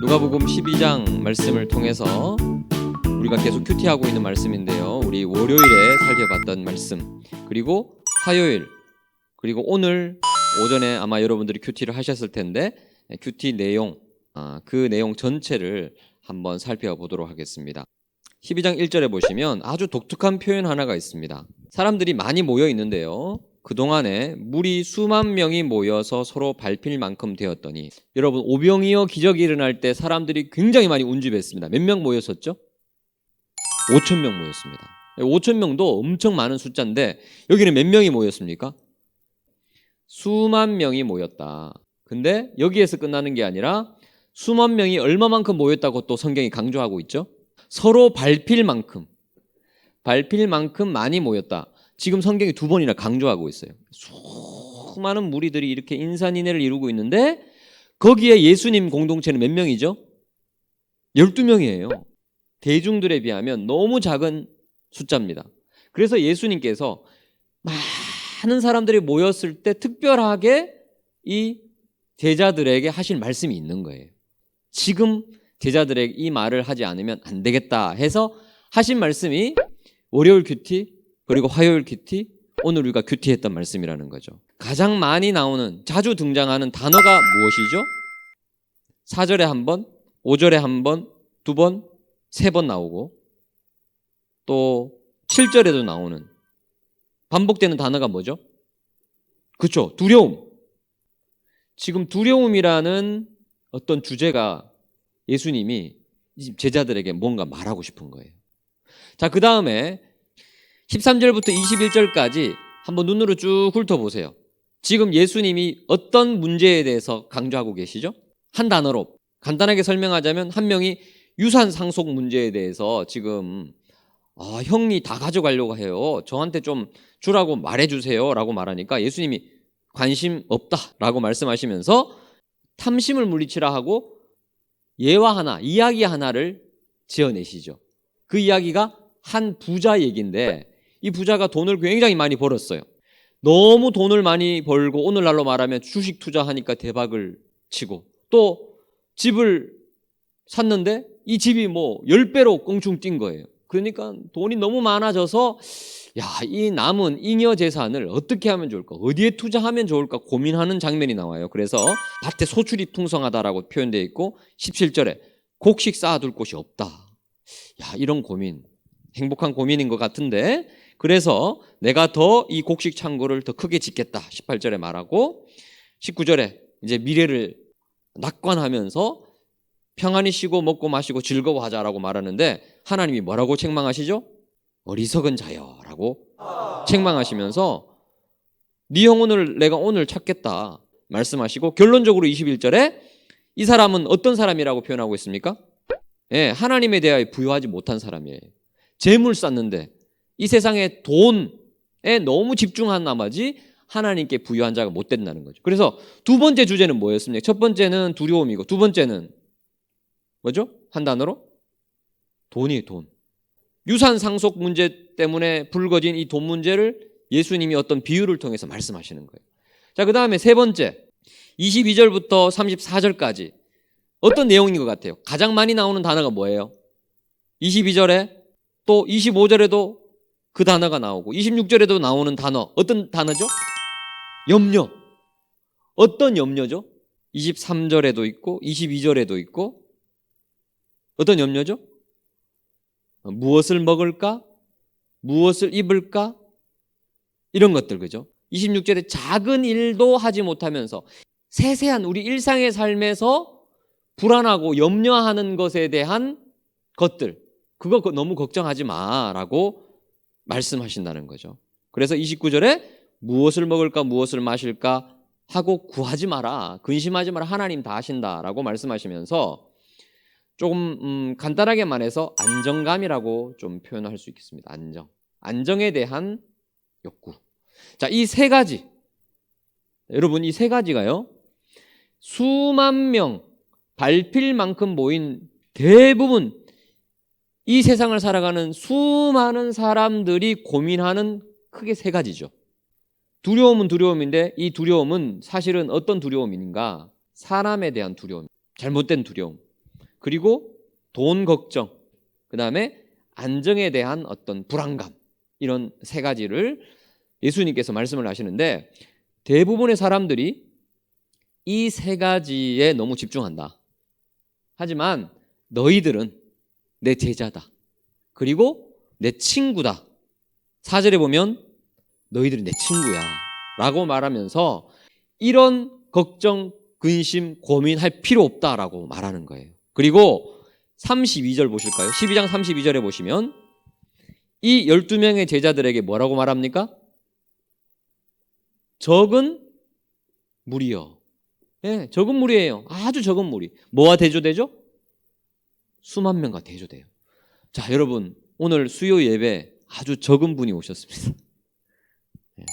누가복음 12장 말씀을 통해서 우리가 계속 큐티하고 있는 말씀인데요. 우리 월요일에 살펴봤던 말씀, 그리고 화요일, 그리고 오늘 오전에 아마 여러분들이 큐티를 하셨을 텐데 큐티 내용, 그 내용 전체를 한번 살펴보도록 하겠습니다. 12장 1절에 보시면 아주 독특한 표현 하나가 있습니다. 사람들이 많이 모여 있는데요. 그동안에 무리 수만 명이 모여서 서로 밟힐 만큼 되었더니, 여러분 오병이어 기적이 일어날 때 사람들이 굉장히 많이 운집했습니다. 몇 명 모였었죠? 5천 명 모였습니다. 5천 명도 엄청 많은 숫자인데 여기는 몇 명이 모였습니까? 수만 명이 모였다. 근데 여기에서 끝나는 게 아니라 수만 명이 얼마만큼 모였다고 또 성경이 강조하고 있죠? 서로 밟힐 만큼 많이 모였다. 지금 성경이 두 번이나 강조하고 있어요. 수많은 무리들이 이렇게 인산인해를 이루고 있는데 거기에 예수님 공동체는 몇 명이죠? 12명이에요. 대중들에 비하면 너무 작은 숫자입니다. 그래서 예수님께서 많은 사람들이 모였을 때 특별하게 이 제자들에게 하실 말씀이 있는 거예요. 지금 제자들에게 이 말을 하지 않으면 안 되겠다 해서 하신 말씀이 월요일 큐티, 그리고 화요일 큐티, 오늘 우리가 큐티했던 말씀이라는 거죠. 가장 많이 나오는, 자주 등장하는 단어가 무엇이죠? 4절에 한 번, 5절에 한 번, 2번, 3번 나오고, 또 7절에도 나오는 반복되는 단어가 뭐죠? 그렇죠. 두려움. 지금 두려움이라는 어떤 주제가 예수님이 제자들에게 뭔가 말하고 싶은 거예요. 자, 그 다음에 13절부터 21절까지 한번 눈으로 쭉 훑어보세요. 지금 예수님이 어떤 문제에 대해서 강조하고 계시죠? 한 단어로 간단하게 설명하자면 한 명이 유산 상속 문제에 대해서 지금 형이 다 가져가려고 해요. 저한테 좀 주라고 말해주세요 라고 말하니까 예수님이 관심 없다 라고 말씀하시면서 탐심을 물리치라 하고 예화 하나, 이야기 하나를 지어내시죠. 그 이야기가 한 부자 얘기인데 이 부자가 돈을 굉장히 많이 벌었어요. 너무 돈을 많이 벌고 오늘날로 말하면 주식 투자하니까 대박을 치고 또 집을 샀는데 이 집이 뭐 10배로 껑충 뛴 거예요. 그러니까 돈이 너무 많아져서 이 남은 잉여 재산을 어떻게 하면 좋을까? 어디에 투자하면 좋을까? 고민하는 장면이 나와요. 그래서 밭에 소출이 풍성하다라고 표현되어 있고 17절에 곡식 쌓아둘 곳이 없다. 이런 고민, 행복한 고민인 것 같은데 그래서 내가 더 이 곡식 창고를 더 크게 짓겠다 18절에 말하고 19절에 이제 미래를 낙관하면서 평안히 쉬고 먹고 마시고 즐거워하자라고 말하는데 하나님이 뭐라고 책망하시죠? 어리석은 자여라고 책망하시면서 네 영혼을 내가 오늘 찾겠다 말씀하시고 결론적으로 21절에 이 사람은 어떤 사람이라고 표현하고 있습니까? 하나님에 대하여 부여하지 못한 사람이에요. 재물 쌓는데 이 세상의 돈에 너무 집중한 나머지 하나님께 부여한 자가 못 된다는 거죠. 그래서 두 번째 주제는 뭐였습니까? 첫 번째는 두려움이고 두 번째는 뭐죠? 한 단어로? 돈이에요, 돈. 유산 상속 문제 때문에 불거진 이 돈 문제를 예수님이 어떤 비유를 통해서 말씀하시는 거예요. 자, 그 다음에 세 번째 22절부터 34절까지 어떤 내용인 것 같아요? 가장 많이 나오는 단어가 뭐예요? 22절에 또 25절에도 그 단어가 나오고 26절에도 나오는 단어, 어떤 단어죠? 염려. 어떤 염려죠? 23절에도 있고 22절에도 있고 어떤 염려죠? 무엇을 먹을까? 무엇을 입을까? 이런 것들, 그죠? 26절에 작은 일도 하지 못하면서 세세한 우리 일상의 삶에서 불안하고 염려하는 것에 대한 것들, 그거 너무 걱정하지 마라고 말씀하신다는 거죠. 그래서 29절에 무엇을 먹을까 무엇을 마실까 하고 구하지 마라, 근심하지 마라, 하나님 다 하신다라고 말씀하시면서 조금 간단하게 말해서 안정감이라고 좀 표현할 수 있겠습니다. 안정에 대한 욕구. 자, 이 세 가지, 여러분 이 세 가지가요 수만 명 밟힐 만큼 모인 대부분 이 세상을 살아가는 수많은 사람들이 고민하는 크게 세 가지죠. 두려움은 두려움인데 이 두려움은 사실은 어떤 두려움인가? 사람에 대한 두려움, 잘못된 두려움. 그리고 돈 걱정, 그 다음에 안정에 대한 어떤 불안감, 이런 세 가지를 예수님께서 말씀을 하시는데 대부분의 사람들이 이 세 가지에 너무 집중한다. 하지만 너희들은 내 제자다. 그리고 내 친구다. 4절에 보면 너희들이 내 친구야 라고 말하면서 이런 걱정, 근심, 고민할 필요 없다라고 말하는 거예요. 그리고 32절 보실까요? 12장 32절에 보시면 이 12명의 제자들에게 뭐라고 말합니까? 적은 무리요. 예, 적은 무리예요. 아주 적은 무리. 뭐와 대조되죠? 수만 명과 대조돼요. 자, 여러분 오늘 수요 예배 아주 적은 분이 오셨습니다. 예.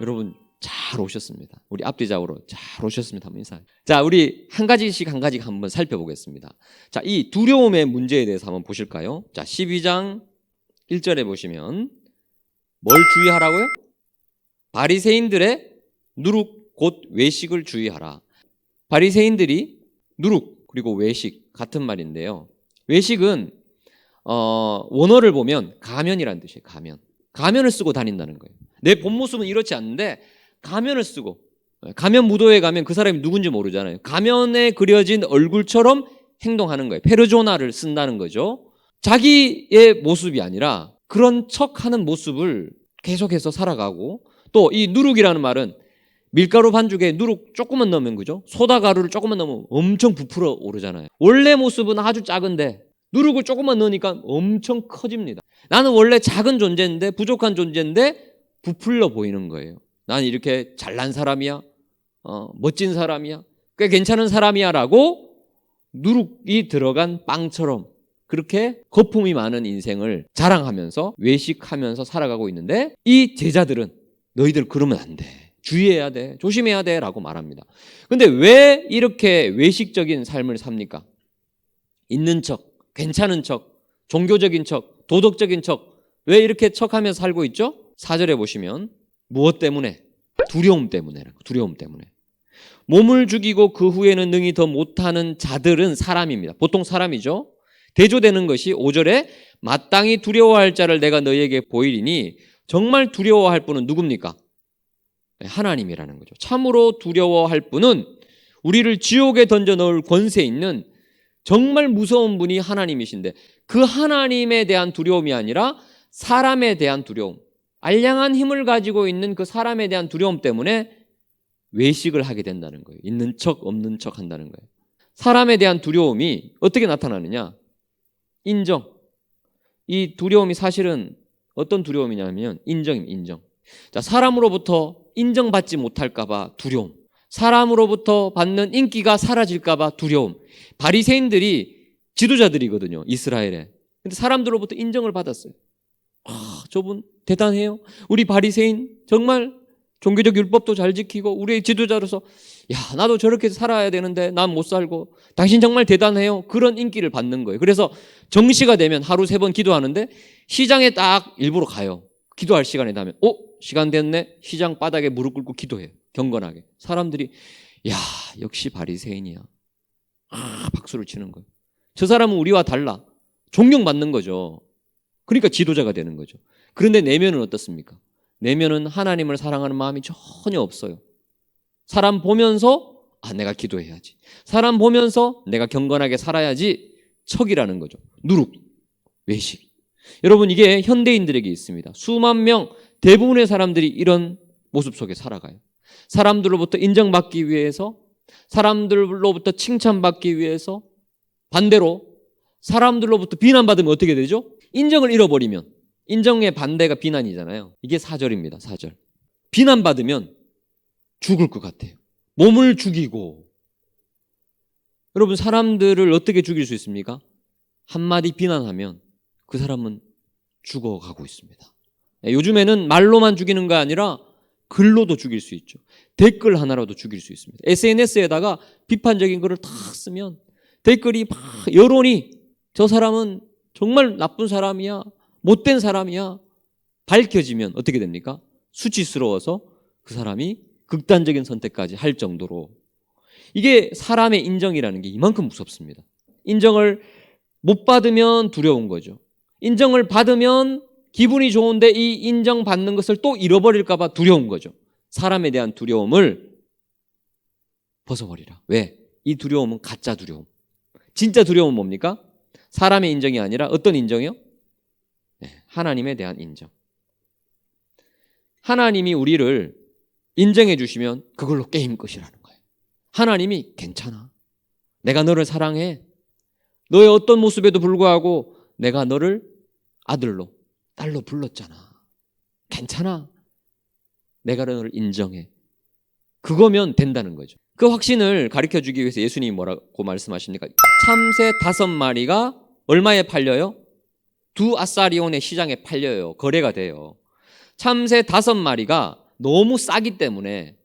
여러분 잘 오셨습니다. 우리 앞뒤좌우로 잘 오셨습니다. 한번 인사해. 자, 우리 한 가지씩 한번 살펴보겠습니다. 자, 이 두려움의 문제에 대해서 한번 보실까요? 자, 12장 1절에 보시면 뭘 주의하라고요? 바리새인들의 누룩 곧 외식을 주의하라. 바리새인들이 누룩 그리고 외식 같은 말인데요. 외식은 원어를 보면 가면이라는 뜻이에요. 가면을 쓰고 다닌다는 거예요. 내 본 모습은 이렇지 않는데 가면을 쓰고, 가면 무도회 가면 그 사람이 누군지 모르잖아요. 가면에 그려진 얼굴처럼 행동하는 거예요. 페르소나를 쓴다는 거죠. 자기의 모습이 아니라 그런 척하는 모습을 계속해서 살아가고, 또 이 누룩이라는 말은 밀가루 반죽에 누룩 조금만 넣으면, 그죠? 소다 가루를 조금만 넣으면 엄청 부풀어 오르잖아요. 원래 모습은 아주 작은데 누룩을 조금만 넣으니까 엄청 커집니다. 나는 원래 작은 존재인데, 부족한 존재인데 부풀려 보이는 거예요. 나는 이렇게 잘난 사람이야, 멋진 사람이야, 꽤 괜찮은 사람이야 라고 누룩이 들어간 빵처럼 그렇게 거품이 많은 인생을 자랑하면서 외식하면서 살아가고 있는데, 이 제자들은 너희들 그러면 안 돼, 주의해야 돼, 조심해야 돼 라고 말합니다. 근데 왜 이렇게 외식적인 삶을 삽니까? 있는 척, 괜찮은 척, 종교적인 척, 도덕적인 척, 왜 이렇게 척하면서 살고 있죠? 4절에 보시면 무엇 때문에? 두려움 때문에. 두려움 때문에. 몸을 죽이고 그 후에는 능히 더 못하는 자들은 사람입니다. 보통 사람이죠. 대조되는 것이 5절에 마땅히 두려워할 자를 내가 너희에게 보이리니, 정말 두려워할 분은 누굽니까? 하나님이라는 거죠. 참으로 두려워할 분은 우리를 지옥에 던져 넣을 권세 있는 정말 무서운 분이 하나님이신데, 그 하나님에 대한 두려움이 아니라 사람에 대한 두려움, 알량한 힘을 가지고 있는 그 사람에 대한 두려움 때문에 외식을 하게 된다는 거예요. 있는 척 없는 척 한다는 거예요. 사람에 대한 두려움이 어떻게 나타나느냐? 인정. 이 두려움이 사실은 어떤 두려움이냐면 인정입니다. 인정. 자, 사람으로부터 인정받지 못할까 봐 두려움, 사람으로부터 받는 인기가 사라질까 봐 두려움. 바리새인들이 지도자들이거든요, 이스라엘에. 근데 사람들로부터 인정을 받았어요. 저분 대단해요. 우리 바리새인 정말 종교적 율법도 잘 지키고 우리의 지도자로서, 야, 나도 저렇게 살아야 되는데 난 못 살고, 당신 정말 대단해요. 그런 인기를 받는 거예요. 그래서 정시가 되면 하루 3번 기도하는데 시장에 딱 일부러 가요. 기도할 시간이 되면 시간 됐네. 시장 바닥에 무릎 꿇고 기도해요. 경건하게. 사람들이 야, 역시 바리새인이야, 박수를 치는 거예요. 저 사람은 우리와 달라. 존경받는 거죠. 그러니까 지도자가 되는 거죠. 그런데 내면은 어떻습니까? 내면은 하나님을 사랑하는 마음이 전혀 없어요. 사람 보면서 내가 기도해야지, 사람 보면서 내가 경건하게 살아야지, 척이라는 거죠. 누룩, 외식. 여러분, 이게 현대인들에게 있습니다. 수만 명, 대부분의 사람들이 이런 모습 속에 살아가요. 사람들로부터 인정받기 위해서, 사람들로부터 칭찬받기 위해서, 반대로 사람들로부터 비난받으면 어떻게 되죠? 인정을 잃어버리면, 인정의 반대가 비난이잖아요. 이게 4절입니다. 4절. 비난받으면 죽을 것 같아요. 몸을 죽이고. 여러분, 사람들을 어떻게 죽일 수 있습니까? 한마디 비난하면 그 사람은 죽어가고 있습니다. 요즘에는 말로만 죽이는 거 아니라 글로도 죽일 수 있죠. 댓글 하나로도 죽일 수 있습니다. SNS에다가 비판적인 글을 탁 쓰면 댓글이 막, 여론이 저 사람은 정말 나쁜 사람이야, 못된 사람이야 밝혀지면 어떻게 됩니까? 수치스러워서 그 사람이 극단적인 선택까지 할 정도로, 이게 사람의 인정이라는 게 이만큼 무섭습니다. 인정을 못 받으면 두려운 거죠. 인정을 받으면 기분이 좋은데 이 인정받는 것을 또 잃어버릴까 봐 두려운 거죠. 사람에 대한 두려움을 벗어버리라. 왜? 이 두려움은 가짜 두려움. 진짜 두려움은 뭡니까? 사람의 인정이 아니라 어떤 인정이요? 네, 하나님에 대한 인정. 하나님이 우리를 인정해 주시면 그걸로 게임 끝이라는 거예요. 하나님이 괜찮아. 내가 너를 사랑해. 너의 어떤 모습에도 불구하고 내가 너를 아들로, 딸로 불렀잖아. 괜찮아. 내가 너를 인정해. 그거면 된다는 거죠. 그 확신을 가르쳐주기 위해서 예수님이 뭐라고 말씀하십니까? 참새 5마리가 얼마에 팔려요? 2아사리온의 시장에 팔려요. 거래가 돼요. 참새 5마리가 너무 싸기 때문에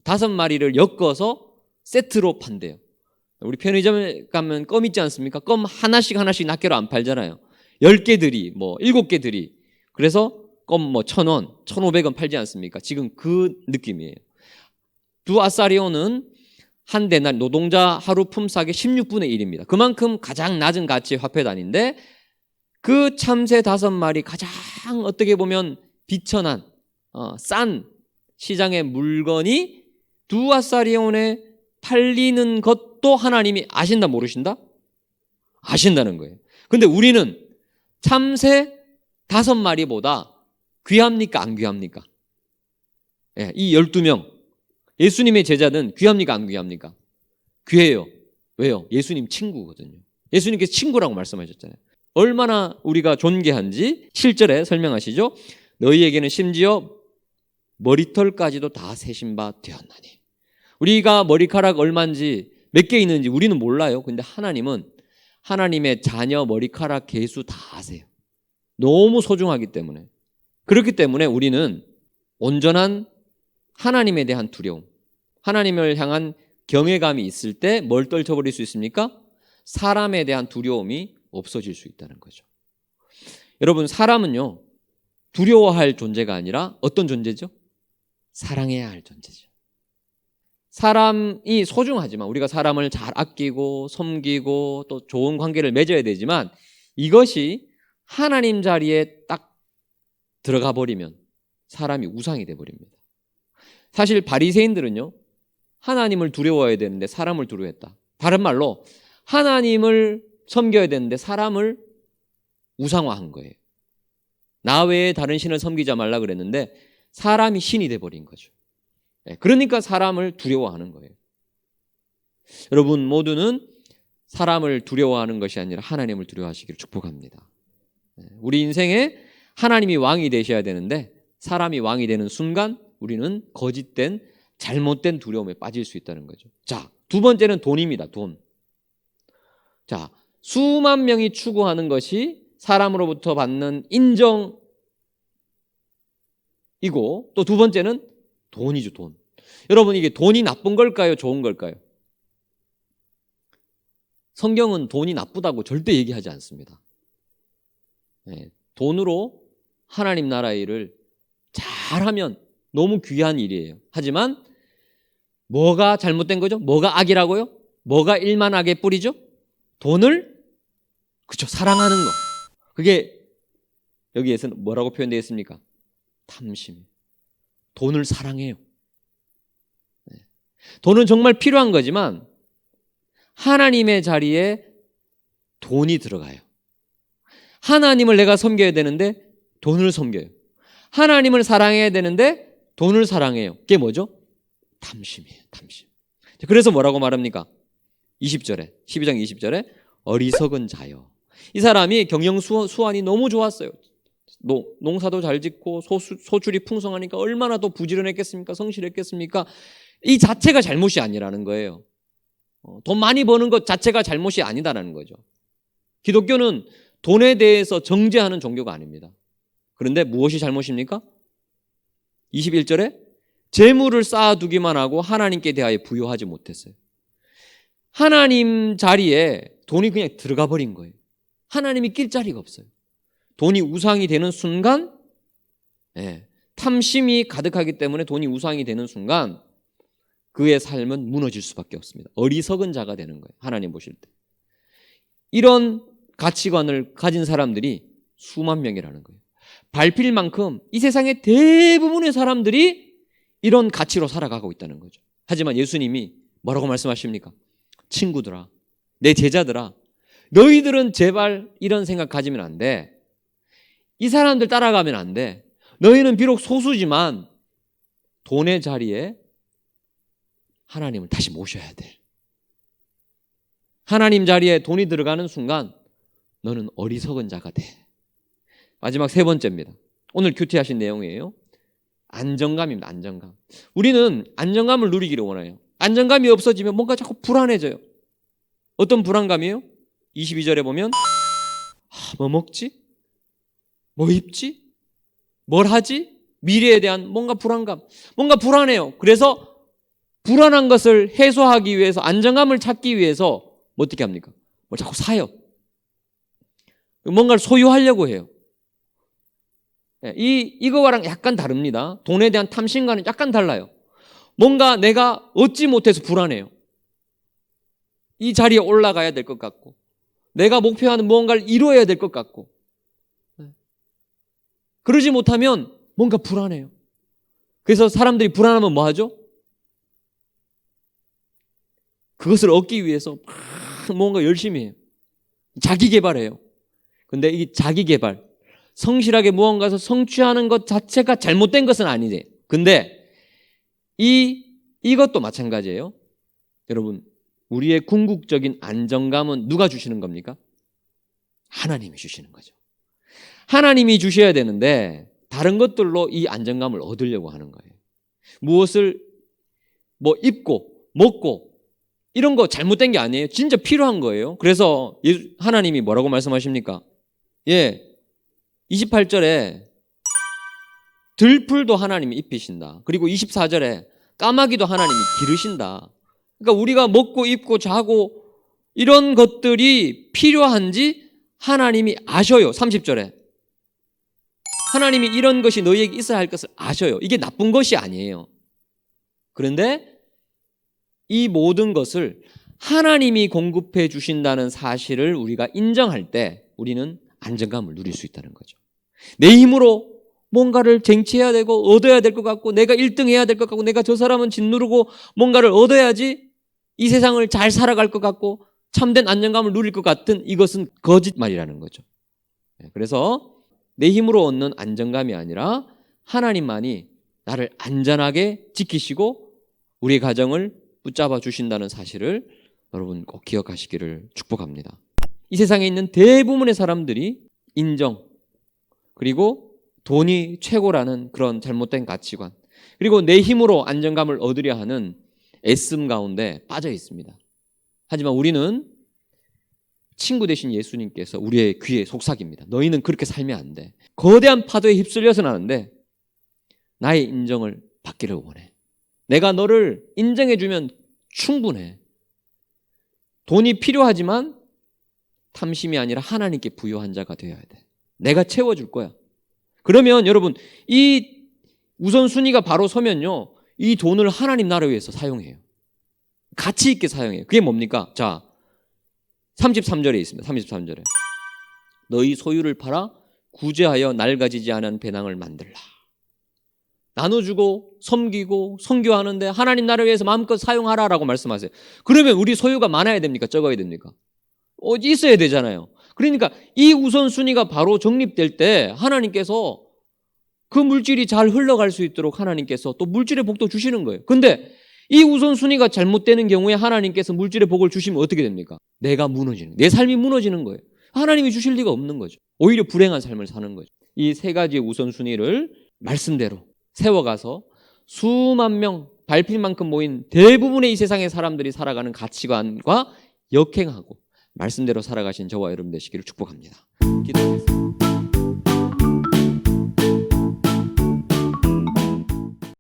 5마리를 엮어서 세트로 판대요. 우리 편의점에 가면 껌 있지 않습니까? 껌 하나씩 낱개로 안 팔잖아요. 10개들이, 7개들이. 그래서 껌 1,000원, 1,500원 팔지 않습니까? 지금 그 느낌이에요. 2아사리온은 한 데날 노동자 하루 품삯의 16분의 1입니다. 그만큼 가장 낮은 가치의 화폐 단위인데 그 참새 5마리 가장 어떻게 보면 비천한 싼 시장의 물건이 2아사리온에 팔리는 것도 하나님이 아신다 모르신다? 아신다는 거예요. 근데 우리는 참새 5마리보다 귀합니까 안 귀합니까? 예, 이 12명 예수님의 제자는 귀합니까 안 귀합니까? 귀해요. 왜요? 예수님 친구거든요. 예수님께서 친구라고 말씀하셨잖아요. 얼마나 우리가 존귀한지 7절에 설명하시죠. 너희에게는 심지어 머리털까지도 다 세신 바 되었나니. 우리가 머리카락 얼마인지 몇 개 있는지 우리는 몰라요. 근데 하나님은 하나님의 자녀 머리카락 개수 다 아세요. 너무 소중하기 때문에. 그렇기 때문에 우리는 온전한 하나님에 대한 두려움, 하나님을 향한 경외감이 있을 때 뭘 떨쳐버릴 수 있습니까? 사람에 대한 두려움이 없어질 수 있다는 거죠. 여러분, 사람은요 두려워할 존재가 아니라 어떤 존재죠? 사랑해야 할 존재죠. 사람이 소중하지만 우리가 사람을 잘 아끼고 섬기고 또 좋은 관계를 맺어야 되지만 이것이 하나님 자리에 딱 들어가 버리면 사람이 우상이 돼 버립니다. 사실 바리새인들은요 하나님을 두려워해야 되는데 사람을 두려워했다. 다른 말로 하나님을 섬겨야 되는데 사람을 우상화한 거예요. 나 외에 다른 신을 섬기지 말라 그랬는데 사람이 신이 돼버린 거죠. 그러니까 사람을 두려워하는 거예요. 여러분 모두는 사람을 두려워하는 것이 아니라 하나님을 두려워하시기를 축복합니다. 우리 인생에 하나님이 왕이 되셔야 되는데 사람이 왕이 되는 순간 우리는 거짓된 잘못된 두려움에 빠질 수 있다는 거죠. 자, 두 번째는 돈입니다. 돈. 자, 수만 명이 추구하는 것이 사람으로부터 받는 인정이고 또 두 번째는 돈이죠. 돈. 여러분 이게 돈이 나쁜 걸까요? 좋은 걸까요? 성경은 돈이 나쁘다고 절대 얘기하지 않습니다. 돈으로 하나님 나라 일을 잘하면 너무 귀한 일이에요. 하지만 뭐가 잘못된 거죠? 뭐가 악이라고요? 뭐가 일만 악의 뿌리죠? 돈을 그쵸 사랑하는 거. 그게 여기에서는 뭐라고 표현되어 있습니까? 탐심. 돈을 사랑해요. 돈은 정말 필요한 거지만 하나님의 자리에 돈이 들어가요. 하나님을 내가 섬겨야 되는데 돈을 섬겨요. 하나님을 사랑해야 되는데 돈을 사랑해요. 그게 뭐죠? 탐심이에요. 탐심. 그래서 뭐라고 말합니까? 20절에 12장 20절에 어리석은 자요. 이 사람이 경영 수완이 너무 좋았어요. 농사도 잘 짓고 소출이 풍성하니까 얼마나 더 부지런했겠습니까? 성실했겠습니까? 이 자체가 잘못이 아니라는 거예요. 돈 많이 버는 것 자체가 잘못이 아니다라는 거죠. 기독교는 돈에 대해서 정죄하는 종교가 아닙니다. 그런데 무엇이 잘못입니까? 21절에 재물을 쌓아두기만 하고 하나님께 대하여 부여하지 못했어요. 하나님 자리에 돈이 그냥 들어가 버린 거예요. 하나님이 낄 자리가 없어요. 돈이 우상이 되는 순간 탐심이 가득하기 때문에 돈이 우상이 되는 순간 그의 삶은 무너질 수밖에 없습니다. 어리석은 자가 되는 거예요. 하나님 보실 때. 이런 가치관을 가진 사람들이 수만 명이라는 거예요. 밟힐 만큼 이 세상의 대부분의 사람들이 이런 가치로 살아가고 있다는 거죠. 하지만 예수님이 뭐라고 말씀하십니까? 친구들아, 내 제자들아, 너희들은 제발 이런 생각 가지면 안 돼. 이 사람들 따라가면 안 돼. 너희는 비록 소수지만 돈의 자리에 하나님을 다시 모셔야 돼. 하나님 자리에 돈이 들어가는 순간 너는 어리석은 자가 돼. 마지막 세 번째입니다. 오늘 큐티하신 내용이에요. 안정감입니다. 안정감. 우리는 안정감을 누리기를 원해요. 안정감이 없어지면 뭔가 자꾸 불안해져요. 어떤 불안감이에요? 22절에 보면 뭐 먹지? 뭐 입지? 뭘 하지? 미래에 대한 뭔가 불안감. 뭔가 불안해요. 그래서 불안한 것을 해소하기 위해서, 안정감을 찾기 위해서 어떻게 합니까? 뭐 자꾸 사요. 뭔가를 소유하려고 해요. 이거와랑 약간 다릅니다. 돈에 대한 탐심과는 약간 달라요. 뭔가 내가 얻지 못해서 불안해요. 이 자리에 올라가야 될 것 같고, 내가 목표하는 무언가를 이루어야 될 것 같고, 그러지 못하면 뭔가 불안해요. 그래서 사람들이 불안하면 뭐 하죠? 그것을 얻기 위해서 뭔가 열심히 해요. 자기 개발해요. 근데 이 자기 개발, 성실하게 무언가에서 성취하는 것 자체가 잘못된 것은 아니지. 근데 이것도 마찬가지예요. 여러분, 우리의 궁극적인 안정감은 누가 주시는 겁니까? 하나님이 주시는 거죠. 하나님이 주셔야 되는데 다른 것들로 이 안정감을 얻으려고 하는 거예요. 무엇을 뭐 입고 먹고 이런 거 잘못된 게 아니에요. 진짜 필요한 거예요. 그래서 하나님이 뭐라고 말씀하십니까? 28절에 들풀도 하나님이 입히신다. 그리고 24절에 까마귀도 하나님이 기르신다. 그러니까 우리가 먹고 입고 자고 이런 것들이 필요한지 하나님이 아셔요. 30절에 하나님이 이런 것이 너희에게 있어야 할 것을 아셔요. 이게 나쁜 것이 아니에요. 그런데 이 모든 것을 하나님이 공급해 주신다는 사실을 우리가 인정할 때 우리는 안정감을 누릴 수 있다는 거죠. 내 힘으로 뭔가를 쟁취해야 되고 얻어야 될 것 같고, 내가 1등 해야 될 것 같고, 내가 저 사람은 짓누르고 뭔가를 얻어야지 이 세상을 잘 살아갈 것 같고 참된 안정감을 누릴 것 같은, 이것은 거짓말이라는 거죠. 그래서 내 힘으로 얻는 안정감이 아니라 하나님만이 나를 안전하게 지키시고 우리 가정을 붙잡아 주신다는 사실을 여러분 꼭 기억하시기를 축복합니다. 이 세상에 있는 대부분의 사람들이 인정, 그리고 돈이 최고라는 그런 잘못된 가치관, 그리고 내 힘으로 안정감을 얻으려 하는 애씀 가운데 빠져 있습니다. 하지만 우리는 친구 되신 예수님께서 우리의 귀에 속삭입니다. 너희는 그렇게 살면 안 돼. 거대한 파도에 휩쓸려서는 안 돼. 나의 인정을 받기를 원해. 내가 너를 인정해주면 충분해. 돈이 필요하지만 탐심이 아니라 하나님께 부여한 자가 되어야 돼. 내가 채워줄 거야. 그러면 여러분, 이 우선순위가 바로 서면요, 이 돈을 하나님 나라를 위해서 사용해요. 가치 있게 사용해요. 그게 뭡니까? 자, 33절에 있습니다. 33절에 너희 소유를 팔아 구제하여 낡아지지 않은 배낭을 만들라. 나눠주고 섬기고 선교하는데 하나님 나라를 위해서 마음껏 사용하라라고 말씀하세요. 그러면 우리 소유가 많아야 됩니까? 적어야 됩니까? 있어야 되잖아요. 그러니까 이 우선순위가 바로 정립될 때 하나님께서 그 물질이 잘 흘러갈 수 있도록 하나님께서 또 물질의 복도 주시는 거예요. 근데 이 우선순위가 잘못되는 경우에 하나님께서 물질의 복을 주시면 어떻게 됩니까? 내가 무너지는, 내 삶이 무너지는 거예요. 하나님이 주실 리가 없는 거죠. 오히려 불행한 삶을 사는 거죠. 이 세 가지의 우선순위를 말씀대로 세워가서 수만 명, 밟힐 만큼 모인 대부분의 이 세상의 사람들이 살아가는 가치관과 역행하고 말씀대로 살아가신 저와 여러분 되시기를 축복합니다. 기도하겠습니다.